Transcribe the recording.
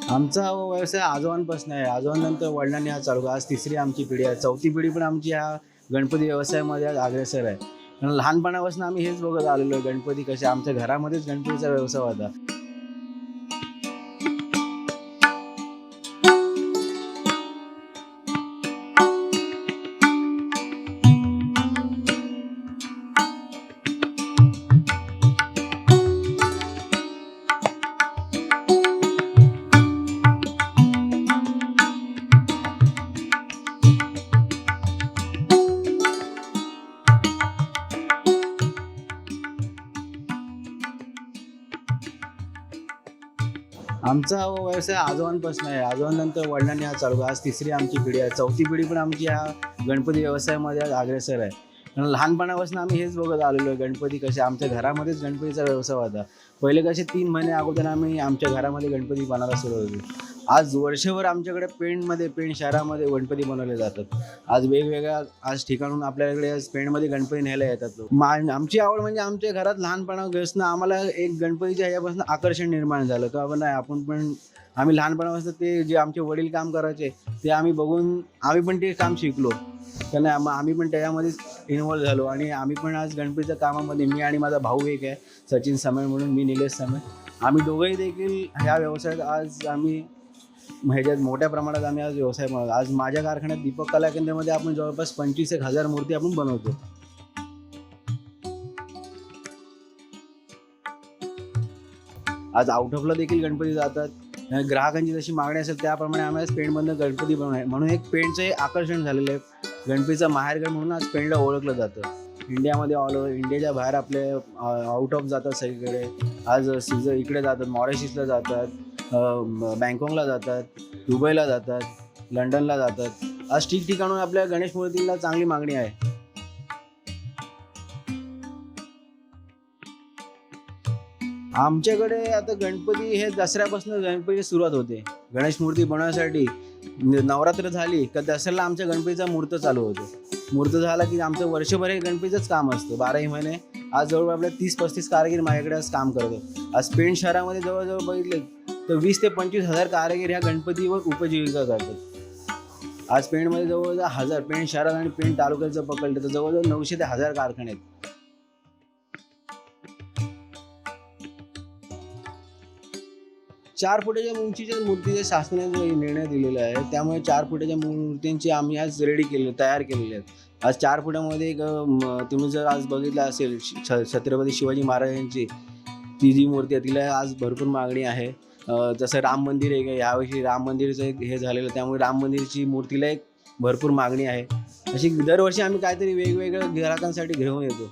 आमचा हा व्यवसाय आजोबांपासून आहे. आजोबांनंतर वडिलांनी हा चालू केला. आज तिसरी आमची पिढी आहे. चौथी पिढी पण आमची ह्या गणपती व्यवसायामध्ये आज अग्रेसर आहे. कारण लहानपणापासून आम्ही हेच बघत आलेलो आहे. गणपती कसे आमच्या घरामध्येच गणपतीचा व्यवसाय होता. आमचा हा व्यवसाय आजोबांपासून आहे. आजोबांनंतर वडिलांनी हा चालू केला. आज तिसरी आमची पिढी आहे. चौथी पिढी पण आमची ह्या गणपती व्यवसायामध्ये आज अग्रेसर आहे. कारण लहानपणापासून आम्ही हेच बघत आलेलो आहे. गणपती कसे आमच्या घरामध्येच गणपतीचा व्यवसाय होता. पहिले कसे 3 महिने अगोदर आम्ही आमच्या घरामध्ये गणपती बनायला सुरुवात होती. आज वर्षभर आमच्याकडे पेण शहरामध्ये गणपती बनवले जातात. आज वेगवेगळ्या ठिकाणून आपल्याकडे आज पेणमध्ये गणपती न्यायला येतात लोक. आमची आवड म्हणजे आमच्या घरात लहानपणापासून आम्हाला एक गणपतीच्या ह्याच्यापासून आकर्षण निर्माण झालं का बाबा नाही आपण पण आम्ही लहानपणापासून ते जे आमचे वडील काम करायचे ते आम्ही बघून आम्ही पण ते काम शिकलो. तर नाही आम्ही पण त्याच्यामध्येच इन्व्हॉल्व झालो आणि आम्ही पण आज गणपतीच्या कामामध्ये मी आणि माझा भाऊ एक आहे सचिन समय म्हणून, मी निलेश समय, आम्ही दोघंही देखील ह्या व्यवसायात आज आम्ही ह्याच्यात मोठ्या प्रमाणात आम्ही आज व्यवसाय बनवतो. आज माझ्या कारखान्यात दीपक कला केंद्रामध्ये आपण जवळपास 25,000 मूर्ती आपण बनवतो. आज आउट ऑफला देखील गणपती जातात. ग्राहकांची जशी मागणी असेल त्याप्रमाणे आम्ही आज पेणमधनं गणपती बनवणार म्हणून एक पेणचं हे आकर्षण झालेलं आहे. गणपतीचा माहेरघर म्हणून आज पेणला ओळखलं जातं. इंडियामध्ये ऑल ओव्हर इंडियाच्या बाहेर आपले आउट ऑफ जातात सगळीकडे. आज इकडे जातात, मॉरिशसला जातात, बँकॉकला जातात, दुबईला जातात, लंडनला जातात. आज ठिकठिकाणून आपल्या गणेश मूर्तीला चांगली मागणी आहे. आमच्याकडे आता गणपती हे दसऱ्यापासून गणपतीची सुरुवात होते. गणेश मूर्ती बनवण्यासाठी नवरात्र झाली का दसऱ्याला आमच्या गणपतीचा मुहूर्त चालू होतो. मुहूर्त झाला की आमचं वर्षभर हे गणपतीचंच काम असतं 12ही महिने. आज जवळ आपल्या 30-35 कारागीर माझ्याकडे आज काम करतो. आज पेण शहरामध्ये जवळजवळ बघितले तर 20,000 ते 25,000 कारागीर ह्या गणपतीवर उपजीविका करतात. आज पेणमध्ये जवळजवळ 1000 पेण शहरात आणि पेण तालुक्यात जर पकडलं तर जवळजवळ 900 ते 1000 कारखाने आहेत. 4 फुटाच्या उंचीच्या मूर्तीचे शासनाने निर्णय दिलेला आहे. त्यामुळे 4 फुटाच्या मूर्तींची आम्ही आज तयार केलेल्या आहेत. आज 4 फुटामध्ये एक तुम्ही जर आज बघितलं असेल छत्रपती शिवाजी महाराजांची ती जी मूर्ती आहे तिला आज भरपूर मागणी आहे. जसं राम मंदिर आहे, यावर्षी राम मंदिरचं एक हे झालेलं, त्यामुळे राम मंदिरची मूर्तीला एक भरपूर मागणी आहे. अशी दरवर्षी आम्ही काहीतरी वेगवेगळ्या ग्राहकांसाठी घेऊन येतो.